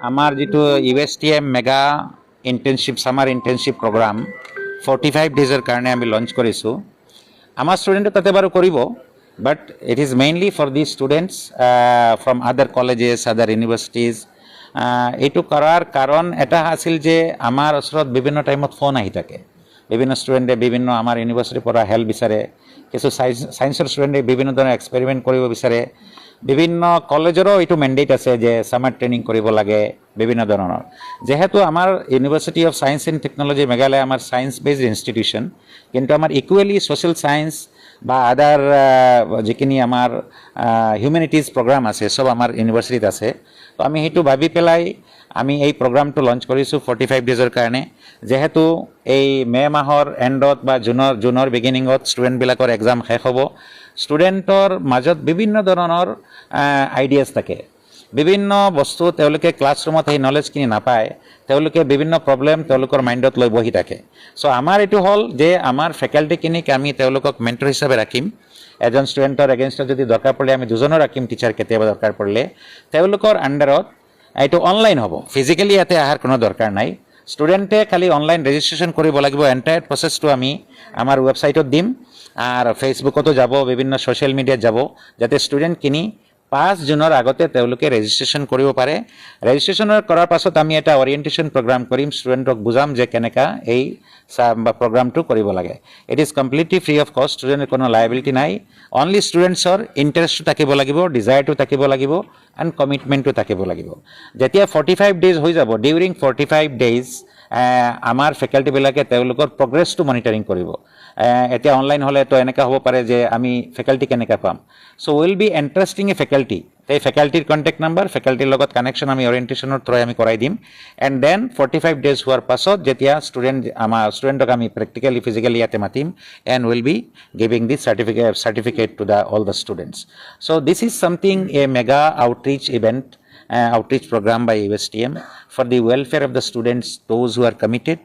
আমাৰ যিটো USTM mega internship summer internship programme 45 ডেজৰ কাৰণে আমি লঞ্চ কৰিছোঁ। আমাৰ ষ্টুডেণ্টে তাতে বাৰু কৰিব, but it is mainly for the students from other colleges, other universities. এইটো কৰাৰ কাৰণ এটা আছিল যে আমাৰ ওচৰত বিভিন্ন টাইমত ফোন আহি থাকে। বিভিন্ন ষ্টুডেণ্টে বিভিন্ন আমাৰ ইউনিভাৰ্চিটিৰ পৰা হেল্প বিচাৰে, কিছু ছায়েন্সৰ ষ্টুডেণ্টে বিভিন্ন ধৰণৰ এক্সপেৰিমেণ্ট কৰিব বিচাৰে। বিভিন্ন কলেজৰো এইটো মেণ্ডেট আছে যে ছামাৰ ট্ৰেইনিং কৰিব লাগে বিভিন্ন ধৰণৰ। যেহেতু আমাৰ university of science and technology Meghalaya আমাৰ ছায়েন্স বেছড ইনষ্টিটিউশ্যন, কিন্তু আমাৰ ইকুৱেলি ছ'চিয়েল ছায়েন্স বা আদাৰ যিখিনি আমাৰ হিউমেনিটিজ প্ৰগ্ৰাম আছে চব আমাৰ ইউনিভাৰ্চিটিত আছে। তো আমি সেইটো ভাবি পেলাই আমি এই প্ৰগ্ৰামটো লঞ্চ কৰিছোঁ 45 ডেজৰ কাৰণে। যেহেতু এই মে' মাহৰ এণ্ডত বা জুনৰ বিগিনিঙত ষ্টুডেণ্টবিলাকৰ এক্সাম শেষ হ'ব, ষ্টুডেণ্টৰ মাজত বিভিন্ন ধৰণৰ আইডিয়াছ থাকে, বিভিন্ন বস্তু তেওঁলোকে ক্লাছৰুমত সেই নলেজখিনি নাপায়, তেওঁলোকে বিভিন্ন প্ৰব্লেম তেওঁলোকৰ মাইণ্ডত লৈ বহি থাকে। চ' আমাৰ এইটো হ'ল যে আমাৰ ফেকাল্টিখিনিক আমি তেওঁলোকক মেণ্টৰ হিচাপে ৰাখিম। এজন ষ্টুডেণ্টৰ এগেইনষ্টত যদি দৰকাৰ পৰিলে আমি দুজনো ৰাখিম টিচাৰ, কেতিয়াবা দৰকাৰ পৰিলে তেওঁলোকৰ আণ্ডাৰত। এইটো অনলাইন হ'ব, ফিজিকেলি ইয়াতে অহাৰ কোনো দৰকাৰ নাই। ষ্টুডেণ্টে খালি অনলাইন ৰেজিষ্ট্ৰেশ্যন কৰিব লাগিব। এণ্টায়াৰ প্ৰচেছটো আমি আমাৰ ৱেবছাইটত দিম আৰু ফেচবুকতো যাব, বিভিন্ন ছ'চিয়েল মিডিয়াত যাব, যাতে ষ্টুডেণ্টখিনি 5 জুনৰ আগতে তেওঁলোকে ৰেজিষ্ট্ৰেশ্যন কৰিব পাৰে। ৰেজিষ্ট্ৰেশ্যন কৰাৰ পাছত আমি এটা অৰিয়েণ্টেশ্যন প্ৰগ্ৰাম কৰিম, ষ্টুডেণ্টক বুজাম যে কেনেকুৱা এই প্ৰগ্ৰামটো কৰিব লাগে। It is completely free of কষ্ট, ষ্টুডেণ্টৰ কোনো লাইবিলিটি নাই। অনলি ষ্টুডেণ্টছৰ ইণ্টাৰেষ্টটো থাকিব লাগিব, ডিজায়াৰটো থাকিব লাগিব, এণ্ড কমিটমেণ্টটো থাকিব লাগিব। যেতিয়া 45 ডেজ হৈ যাব, ডিউৰিং 45 ডেজ আমাৰ ফেকাল্টিবিলাকে তেওঁলোকৰ প্ৰগ্ৰেছটো মনিটৰিং কৰিব। এতিয়া অনলাইন হ'লেতো এনেকুৱা হ'ব পাৰে যে আমি ফেকাল্টি কেনেকৈ পাম। So' will be interesting a faculty. এই ফেকাল্টিৰ কণ্টেক্ট নাম্বাৰ, ফেকাল্টিৰ লগত কানেকশ্যন আমি অৰিয়েণ্টেশ্যনৰ থ্ৰুৰে আমি কৰাই দিম। এণ্ড দেন 45 ডেজ হোৱাৰ পাছত যেতিয়া ষ্টুডেণ্টক আমি প্ৰেক্টিকেলি ফিজিকেলি ইয়াতে মাতিম, and will be giving the certificate to all the students. So this is something a mega outreach event, outreach program by USTM for the welfare of the students, those who are committed,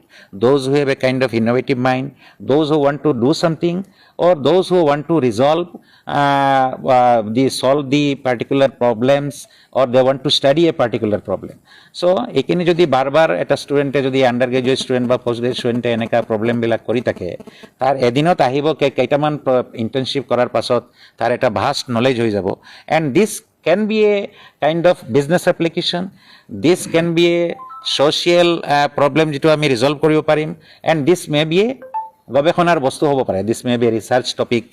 those who have a kind of innovative mind, those who want to do something, or those who want to solve the particular problems, or they want to study a particular problem. So এইখিনি যদি বাৰবাৰ এটা ষ্টুডেণ্টে যদি under graduate student বা post graduate ষ্টুডেণ্টে এনেকুৱা প্ৰব্লেমবিলাক কৰি থাকে, তাৰ এদিনত আহিব কেইটামান ইণ্টাৰ্ণশ্বিপ কৰাৰ পাছত তাৰ এটা ভাষ্ট নলেজ হৈ যাব। And this can be a kind of business application, this can be a social problem যেটো আমি ৰিজল্ভ কৰিব পাৰিম, and this may be a গৱেষণাৰ বস্তু হ'ব পাৰে, this may be a research topic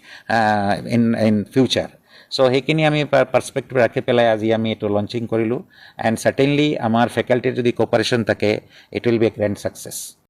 in future. চ' সেইখিনি আমি পাৰ্সপেক্টিভ ৰাখি পেলাই আজি আমি এইটো লঞ্চিং কৰিলোঁ। এণ্ড চাৰ্টেইনলি আমাৰ ফেকাল্টিৰ যদি কোপাৰেশ্যন থাকে, it will B A grand success.